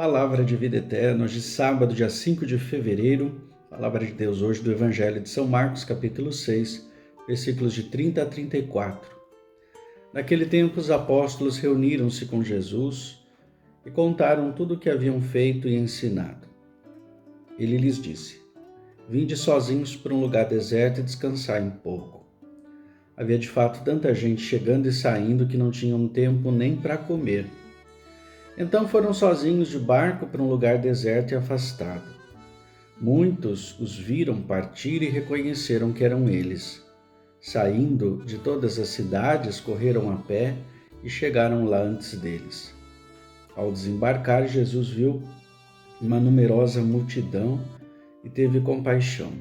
Palavra de vida eterna, hoje sábado, dia 5 de fevereiro, Palavra de Deus hoje do Evangelho de São Marcos, capítulo 6, versículos de 30 a 34. Naquele tempo os apóstolos reuniram-se com Jesus e contaram tudo o que haviam feito e ensinado. Ele lhes disse: Vinde sozinhos para um lugar deserto e descansai um pouco. Havia de fato tanta gente chegando e saindo que não tinham tempo nem para comer. Então foram sozinhos de barco para um lugar deserto e afastado. Muitos os viram partir e reconheceram que eram eles. Saindo de todas as cidades, correram a pé e chegaram lá antes deles. Ao desembarcar, Jesus viu uma numerosa multidão e teve compaixão,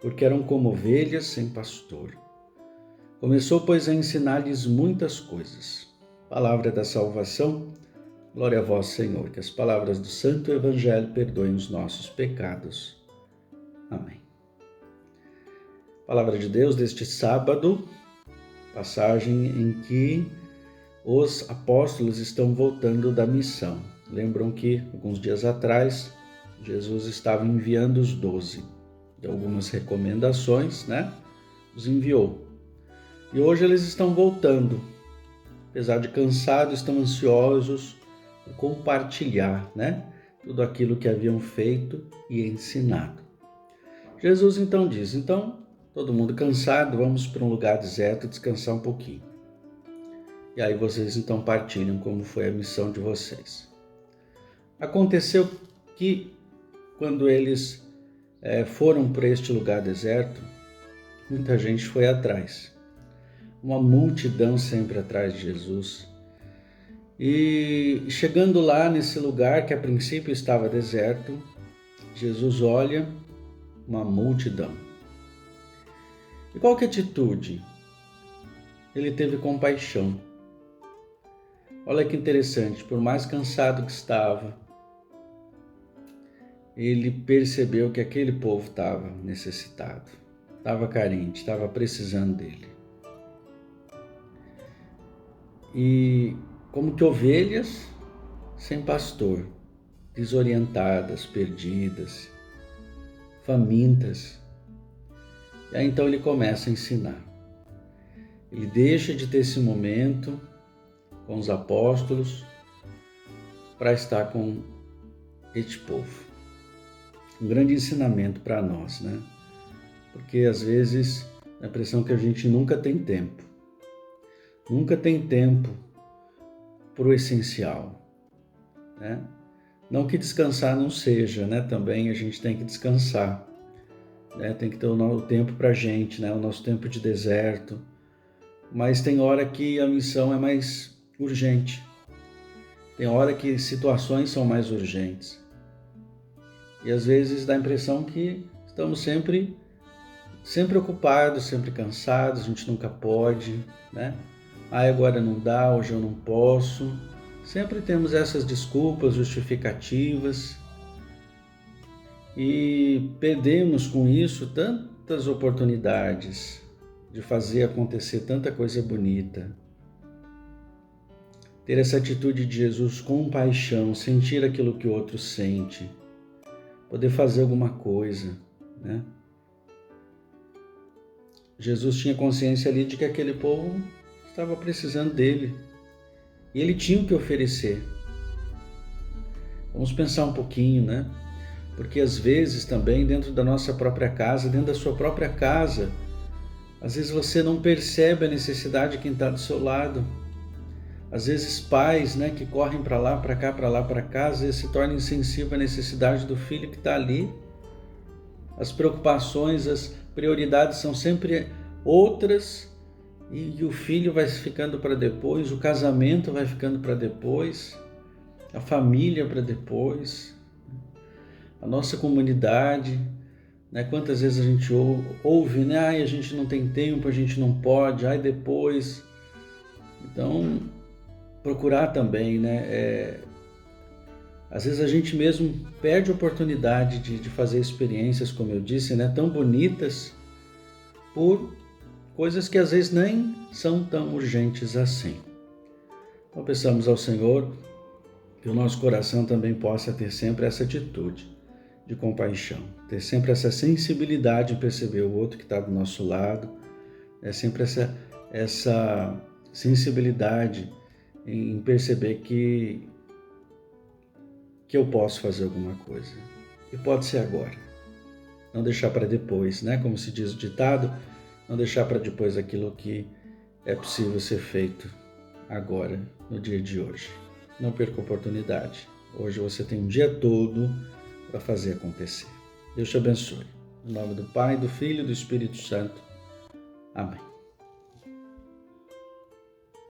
porque eram como ovelhas sem pastor. Começou, pois, a ensinar-lhes muitas coisas. Palavra da salvação. Glória a vós, Senhor, que as palavras do Santo Evangelho perdoem os nossos pecados. Amém. Palavra de Deus deste sábado, passagem em que os apóstolos estão voltando da missão. Lembram que, alguns dias atrás, Jesus estava enviando os 12. Deu algumas recomendações, Os enviou. E hoje eles estão voltando. Apesar de cansados, estão ansiosos por compartilhar, tudo aquilo que haviam feito e ensinado. Jesus então diz, todo mundo cansado, vamos para um lugar deserto descansar um pouquinho. E aí vocês então partilham como foi a missão de vocês. Aconteceu que quando eles foram para este lugar deserto, muita gente foi atrás. Uma multidão sempre atrás de Jesus. E chegando lá nesse lugar que a princípio estava deserto, Jesus olha uma multidão. E qual que é a atitude? Ele teve compaixão. Olha que interessante, por mais cansado que estava, ele percebeu que aquele povo estava necessitado, estava carente, estava precisando dele. E como que ovelhas sem pastor, desorientadas, perdidas, famintas. E aí então ele começa a ensinar. Ele deixa de ter esse momento com os apóstolos para estar com este povo. Um grande ensinamento para nós, Porque às vezes dá a impressão que a gente nunca tem tempo. Nunca tem tempo para o essencial, Não que descansar não seja, Também a gente tem que descansar, Tem que ter o tempo para a gente, O nosso tempo de deserto. Mas tem hora que a missão é mais urgente. Tem hora que situações são mais urgentes. E às vezes dá a impressão que estamos sempre ocupados, sempre cansados, a gente nunca pode, agora não dá, hoje eu não posso. Sempre temos essas desculpas, justificativas. E perdemos com isso tantas oportunidades de fazer acontecer tanta coisa bonita. Ter essa atitude de Jesus, compaixão, sentir aquilo que o outro sente, poder fazer alguma coisa, Jesus tinha consciência ali de que aquele povo estava precisando dele e ele tinha o que oferecer. Vamos pensar um pouquinho, Porque às vezes também dentro da nossa própria casa, dentro da sua própria casa, às vezes você não percebe a necessidade de quem está do seu lado. Às vezes pais, que correm para lá, para cá, às vezes se tornam insensíveis à necessidade do filho que está ali. As preocupações, as prioridades são sempre outras e o filho vai ficando para depois, o casamento vai ficando para depois, a família para depois, a nossa comunidade, Quantas vezes a gente ouve, a gente não tem tempo, a gente não pode, depois. Então, procurar também, Às vezes a gente mesmo perde a oportunidade de fazer experiências, como eu disse, tão bonitas, por coisas que às vezes nem são tão urgentes assim. Então, peçamos ao Senhor que o nosso coração também possa ter sempre essa atitude de compaixão, ter sempre essa sensibilidade em perceber o outro que está do nosso lado, sempre essa sensibilidade em perceber que eu posso fazer alguma coisa. E pode ser agora. Não deixar para depois, né? Como se diz o ditado, não deixar para depois aquilo que é possível ser feito agora, no dia de hoje. Não perca a oportunidade. Hoje você tem um dia todo para fazer acontecer. Deus te abençoe. Em nome do Pai, do Filho e do Espírito Santo. Amém.